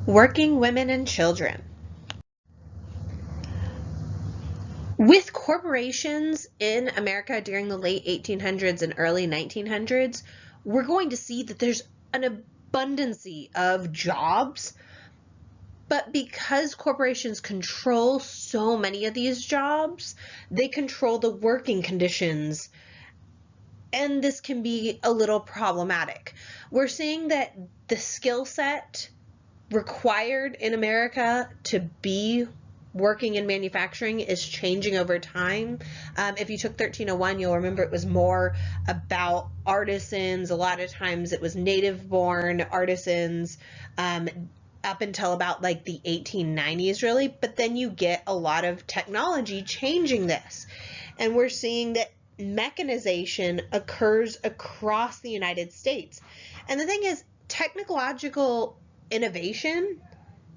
Working women and children. With corporations in America during the late 1800s and early 1900s, we're going to see that there's an abundance of jobs. But because corporations control so many of these jobs, they control the working conditions. And this can be a little problematic. We're seeing that the skill set required in America to be working in manufacturing is changing over time. If you took 1301, you'll remember it was more about artisans. A lot of times it was native-born artisans up until about like the 1890s, really. But then you get a lot of technology changing this. And we're seeing that mechanization occurs across the United States. And the thing is, technological innovation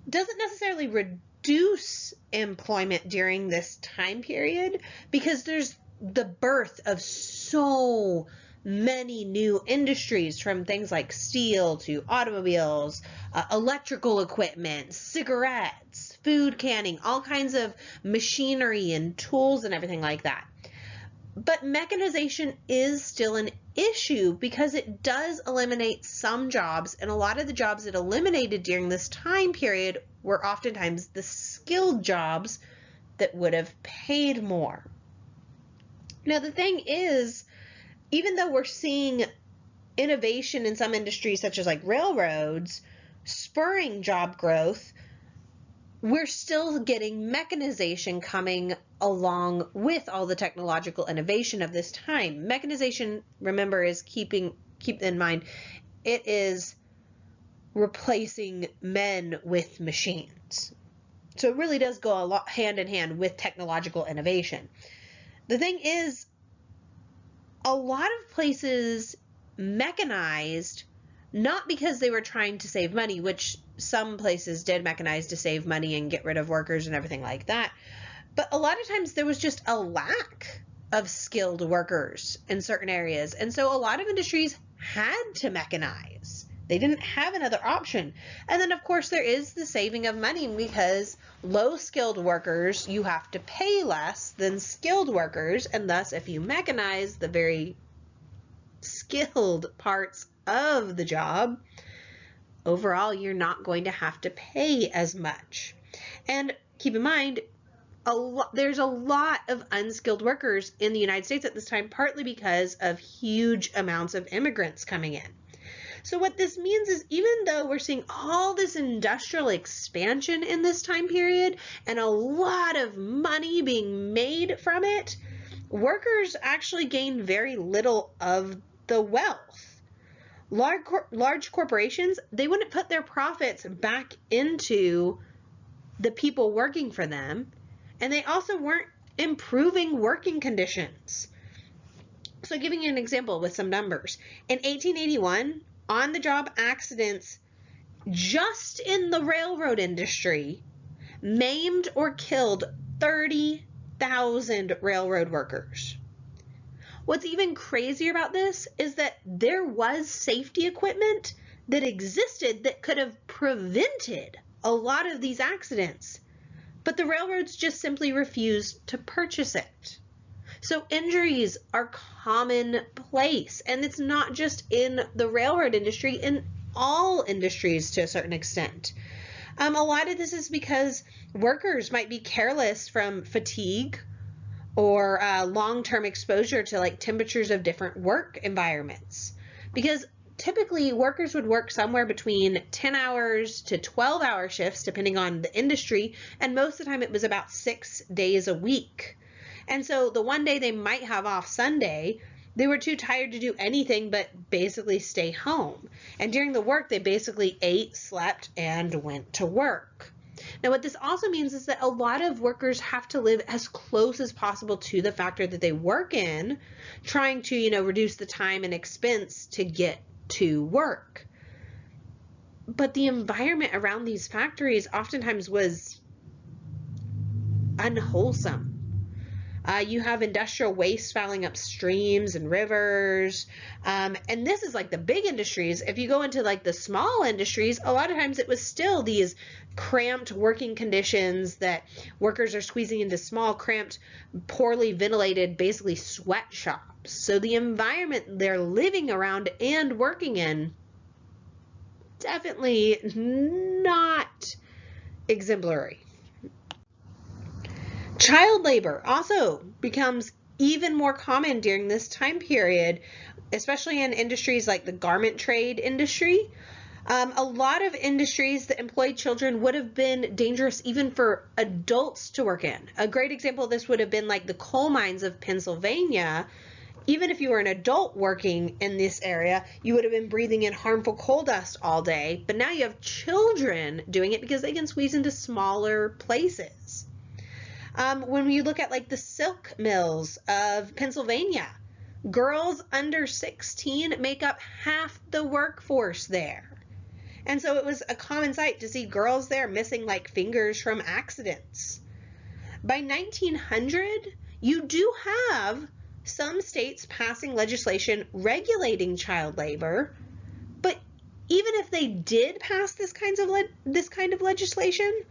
doesn't necessarily reduce employment during this time period because there's the birth of so many new industries, from things like steel to automobiles, electrical equipment, cigarettes, food canning, all kinds of machinery and tools and everything like that. But mechanization is still an issue because it does eliminate some jobs, and a lot of the jobs it eliminated during this time period were oftentimes the skilled jobs that would have paid more. Now, the thing is, even though we're seeing innovation in some industries, such as like railroads, spurring job growth, we're still getting mechanization coming along with all the technological innovation of this time. Mechanization, remember, is keep in mind, it is replacing men with machines. So it really does go a lot hand in hand with technological innovation. The thing is, a lot of places mechanized not because they were trying to save money, which some places did mechanize to save money and get rid of workers and everything like that. But a lot of times there was just a lack of skilled workers in certain areas. And so a lot of industries had to mechanize. They didn't have another option. And then, of course, there is the saving of money because low-skilled workers, you have to pay less than skilled workers. And thus, if you mechanize the very skilled parts of the job, overall, you're not going to have to pay as much. And keep in mind, there's a lot of unskilled workers in the United States at this time, partly because of huge amounts of immigrants coming in. So what this means is, even though we're seeing all this industrial expansion in this time period and a lot of money being made from it, workers actually gain very little of the wealth. Large corporations, they wouldn't put their profits back into the people working for them, and they also weren't improving working conditions. So giving you an example with some numbers, in 1881, on-the-job accidents just in the railroad industry maimed or killed 30,000 railroad workers. What's even crazier about this is that there was safety equipment that existed that could have prevented a lot of these accidents, but the railroads just simply refused to purchase it. So injuries are commonplace, and it's not just in the railroad industry, in all industries to a certain extent. A lot of this is because workers might be careless from fatigue or long-term exposure to like temperatures of different work environments. Because typically workers would work somewhere between 10 hours to 12-hour shifts, depending on the industry, and most of the time it was about 6 days a week. And so the one day they might have off, Sunday, they were too tired to do anything but basically stay home. And during the work, they basically ate, slept, and went to work. Now, what this also means is that a lot of workers have to live as close as possible to the factory that they work in, trying to, reduce the time and expense to get to work. But the environment around these factories oftentimes was unwholesome. You have industrial waste fouling up streams and rivers. And this is like the big industries. If you go into like the small industries, a lot of times it was still these cramped working conditions that workers are squeezing into small, cramped, poorly ventilated, basically sweatshops. So the environment they're living around and working in, definitely not exemplary. Child labor also becomes even more common during this time period, especially in industries like the garment trade industry. A lot of industries that employed children would have been dangerous even for adults to work in. A great example of this would have been like the coal mines of Pennsylvania. Even if you were an adult working in this area, you would have been breathing in harmful coal dust all day. But now you have children doing it because they can squeeze into smaller places. When you look at like the silk mills of Pennsylvania, girls under 16 make up half the workforce there. And so it was a common sight to see girls there missing like fingers from accidents. By 1900, you do have some states passing legislation regulating child labor, but even if they did pass this kind of legislation,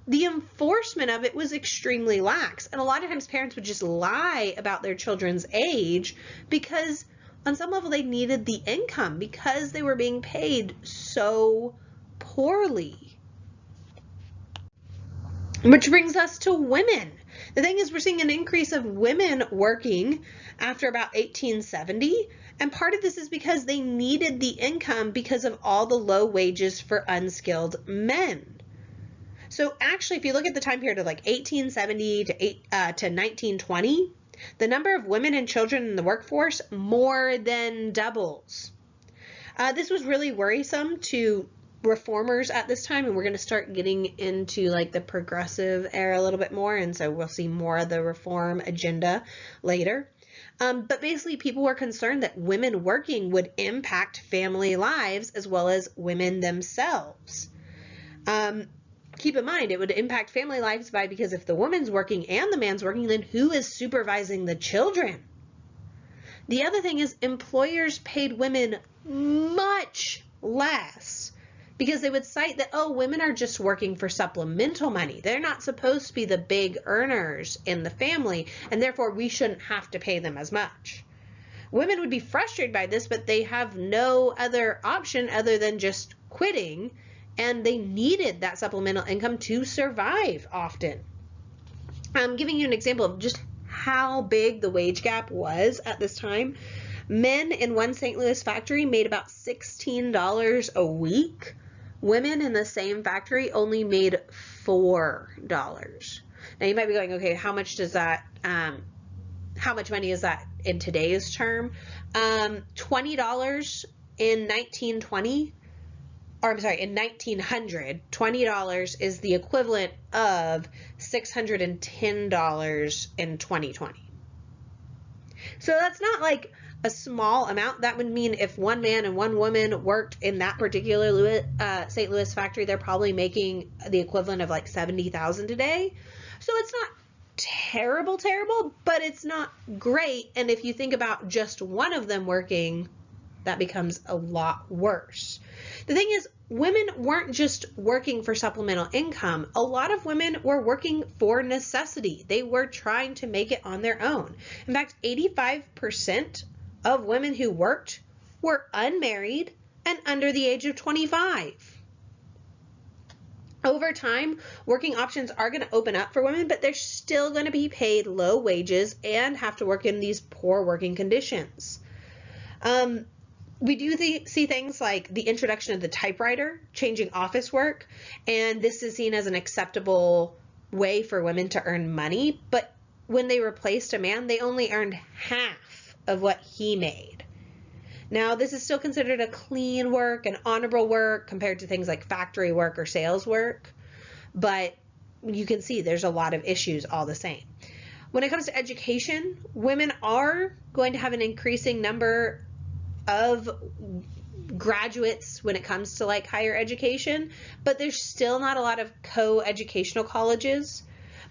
the enforcement of it was extremely lax. And a lot of times parents would just lie about their children's age because on some level they needed the income because they were being paid so poorly. Which brings us to women. The thing is, we're seeing an increase of women working after about 1870, and part of this is because they needed the income because of all the low wages for unskilled men. So actually, if you look at the time period of like 1870 to 1920, the number of women and children in the workforce more than doubles. This was really worrisome to reformers at this time, and we're going to start getting into like the progressive era a little bit more, and so we'll see more of the reform agenda later. But basically people were concerned that women working would impact family lives as well as women themselves. Keep in mind, it would impact family lives because if the woman's working and the man's working, then who is supervising the children? The other thing is employers paid women much less because they would cite that, oh, women are just working for supplemental money. They're not supposed to be the big earners in the family, and therefore we shouldn't have to pay them as much. Women would be frustrated by this, but they have no other option other than just quitting, and they needed that supplemental income to survive often. I'm giving you an example of just how big the wage gap was at this time. Men in one St. Louis factory made about $16 a week. Women in the same factory only made $4. Now you might be going, okay, how much does that, how much money is that in today's term? $20 in 1920, or I'm sorry, in 1900, $20 is the equivalent of $610 in 2020. So that's not like a small amount. That would mean if one man and one woman worked in that particular St. Louis factory, they're probably making the equivalent of like $70,000 today. So it's not terrible, but it's not great. And if you think about just one of them working, that becomes a lot worse. The thing is, women weren't just working for supplemental income. A lot of women were working for necessity. They were trying to make it on their own. In fact, 85% of women who worked were unmarried and under the age of 25. Over time, working options are going to open up for women, but they're still going to be paid low wages and have to work in these poor working conditions. We do see things like the introduction of the typewriter, changing office work, and this is seen as an acceptable way for women to earn money, but when they replaced a man, they only earned half of what he made. Now, this is still considered a clean work, an honorable work compared to things like factory work or sales work, but you can see there's a lot of issues all the same. When it comes to education, women are going to have an increasing number of graduates when it comes to like higher education, but there's still not a lot of co-educational colleges.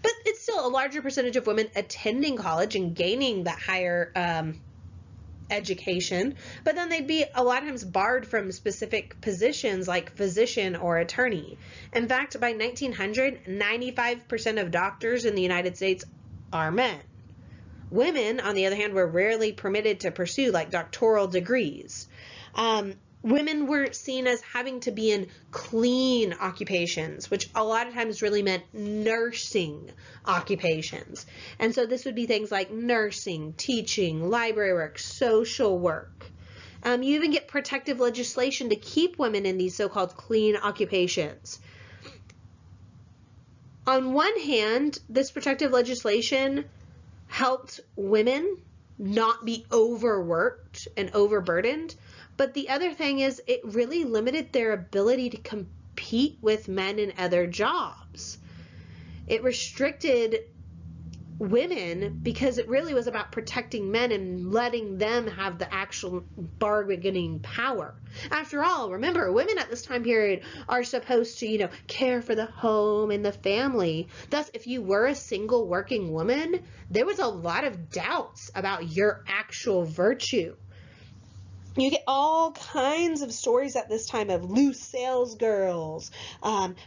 But it's still a larger percentage of women attending college and gaining that higher education, but then they'd be a lot of times barred from specific positions like physician or attorney. In fact, by 1900, 95% of doctors in the United States are men. Women, on the other hand, were rarely permitted to pursue like doctoral degrees. Women were seen as having to be in clean occupations, which a lot of times really meant nursing occupations. And so this would be things like nursing, teaching, library work, social work. You even get protective legislation to keep women in these so-called clean occupations. On one hand, this protective legislation helped women not be overworked and overburdened. But the other thing is it really limited their ability to compete with men in other jobs. It restricted women because it really was about protecting men and letting them have the actual bargaining power. After all, remember, women at this time period are supposed to, care for the home and the family. Thus, if you were a single working woman, there was a lot of doubts about your actual virtue. You get all kinds of stories at this time of loose sales girls,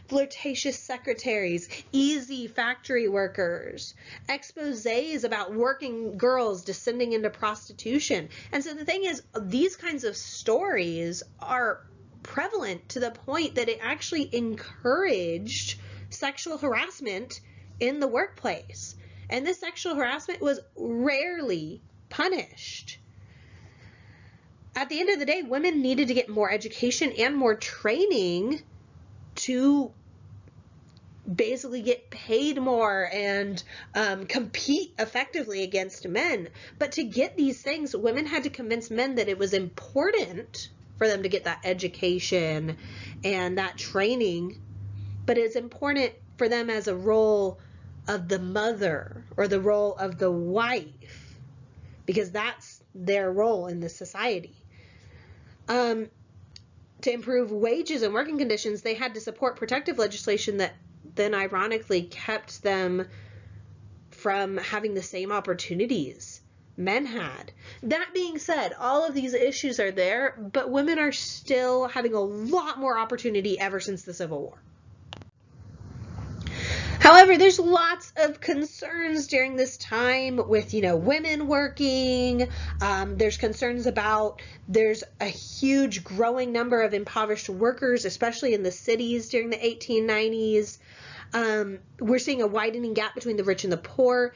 flirtatious secretaries, easy factory workers, exposés about working girls descending into prostitution. And so the thing is, these kinds of stories are prevalent to the point that it actually encouraged sexual harassment in the workplace. And this sexual harassment was rarely punished. At the end of the day, women needed to get more education and more training to basically get paid more and compete effectively against men. But to get these things, women had to convince men that it was important for them to get that education and that training, but it's important for them as a role of the mother or the role of the wife, because that's their role in this society. To improve wages and working conditions, they had to support protective legislation that then ironically kept them from having the same opportunities men had. That being said, all of these issues are there, but women are still having a lot more opportunity ever since the Civil War. However, there's lots of concerns during this time with, women working. There's concerns about there's a huge growing number of impoverished workers, especially in the cities during the 1890s. We're seeing a widening gap between the rich and the poor.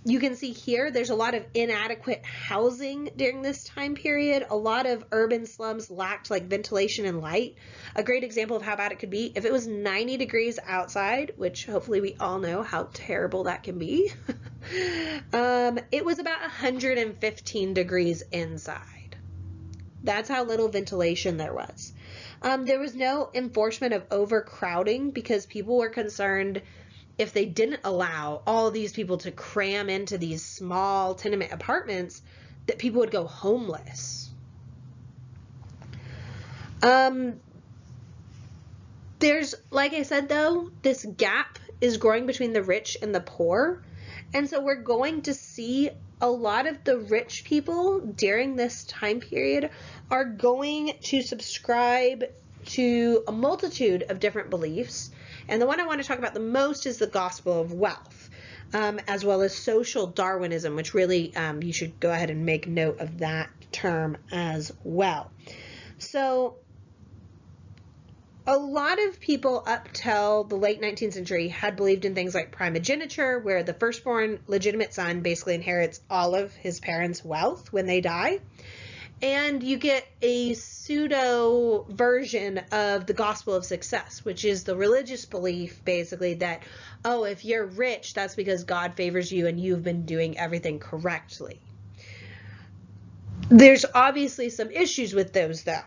You can see here there's a lot of inadequate housing during this time period. A lot of urban slums lacked like ventilation and light. A great example of how bad it could be, if it was 90 degrees outside, which hopefully we all know how terrible that can be, it was about 115 degrees inside. That's how little ventilation there was. There was no enforcement of overcrowding because people were concerned if they didn't allow all these people to cram into these small tenement apartments, that people would go homeless. There's, like I said though, this gap is growing between the rich and the poor. And so we're going to see a lot of the rich people during this time period are going to subscribe to a multitude of different beliefs. And the one I want to talk about the most is the gospel of wealth, as well as social Darwinism, which really you should go ahead and make note of that term as well. So a lot of people up till the late 19th century had believed in things like primogeniture, where the firstborn legitimate son basically inherits all of his parents' wealth when they die. And you get a pseudo version of the gospel of success, which is the religious belief basically that, oh, if you're rich, that's because God favors you and you've been doing everything correctly. There's obviously some issues with those though.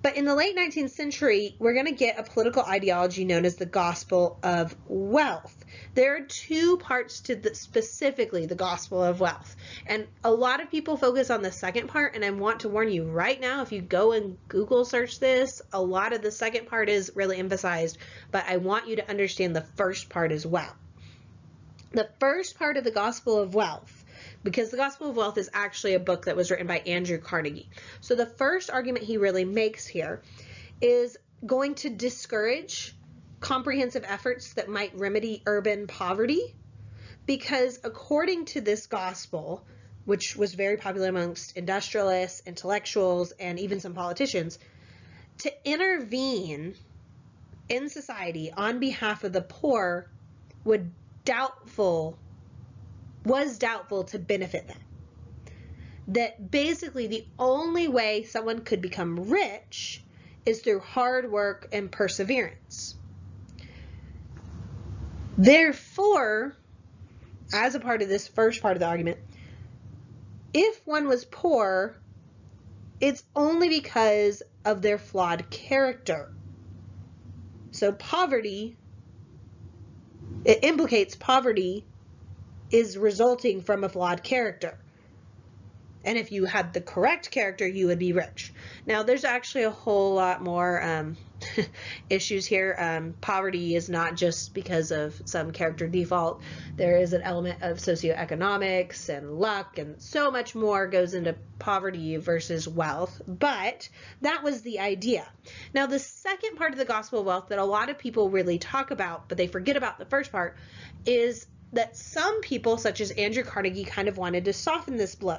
But in the late 19th century, we're going to get a political ideology known as the gospel of wealth. There are two parts to specifically the gospel of wealth. And a lot of people focus on the second part, and I want to warn you right now, if you go and Google search this, a lot of the second part is really emphasized, but I want you to understand the first part as well. The first part of the Gospel of Wealth, because the Gospel of Wealth is actually a book that was written by Andrew Carnegie. So the first argument he really makes here is going to discourage comprehensive efforts that might remedy urban poverty, because according to this gospel, which was very popular amongst industrialists, intellectuals, and even some politicians, to intervene in society on behalf of the poor was doubtful to benefit them. That basically the only way someone could become rich is through hard work and perseverance. Therefore, as a part of this first part of the argument, if one was poor, it's only because of their flawed character. So poverty, it implicates poverty is resulting from a flawed character. And if you had the correct character, you would be rich. Now, there's actually a whole lot more issues here. Poverty is not just because of some character default. There is an element of socioeconomics and luck, and so much more goes into poverty versus wealth. But that was the idea. Now, the second part of the Gospel of Wealth that a lot of people really talk about, but they forget about the first part, is that some people, such as Andrew Carnegie, kind of wanted to soften this blow.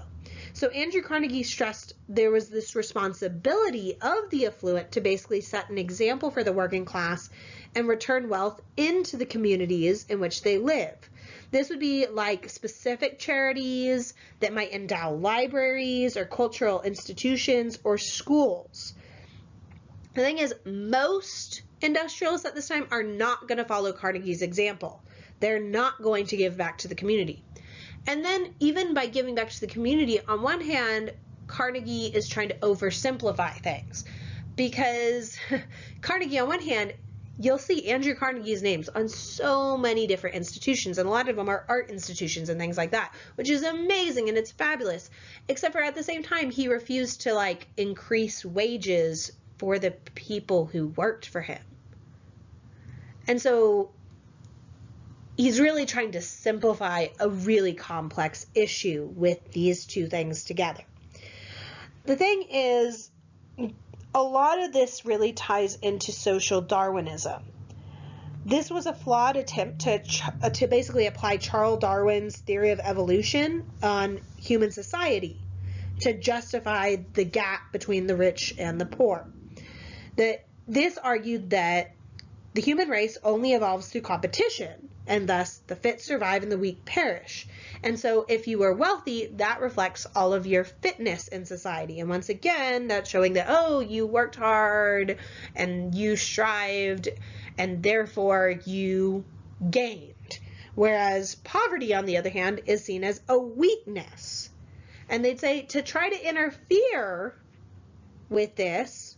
So Andrew Carnegie stressed there was this responsibility of the affluent to basically set an example for the working class and return wealth into the communities in which they live. This would be like specific charities that might endow libraries or cultural institutions or schools. The thing is, most industrialists at this time are not going to follow Carnegie's example. They're not going to give back to the community. And then even by giving back to the community, on one hand, Carnegie is trying to oversimplify things, because Carnegie, on one hand, you'll see Andrew Carnegie's names on so many different institutions, and a lot of them are art institutions and things like that, which is amazing and it's fabulous, except for at the same time, he refused to increase wages for the people who worked for him. And so he's really trying to simplify a really complex issue with these two things together. The thing is, a lot of this really ties into social Darwinism. This was a flawed attempt to basically apply Charles Darwin's theory of evolution on human society to justify the gap between the rich and the poor. This argued that the human race only evolves through competition, and thus the fit survive and the weak perish. And so if you are wealthy, that reflects all of your fitness in society. And once again, that's showing that, oh, you worked hard and you strived and therefore you gained. Whereas poverty, on the other hand, is seen as a weakness. And they'd say to try to interfere with this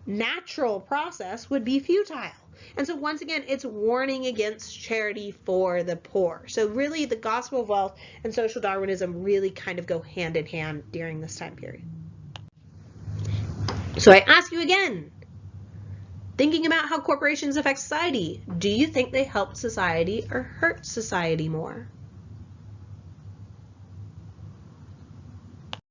natural process would be futile. And so once again, it's warning against charity for the poor. So really the Gospel of Wealth and social Darwinism really kind of go hand in hand during this time period. So I ask you again, thinking about how corporations affect society, do you think they help society or hurt society more?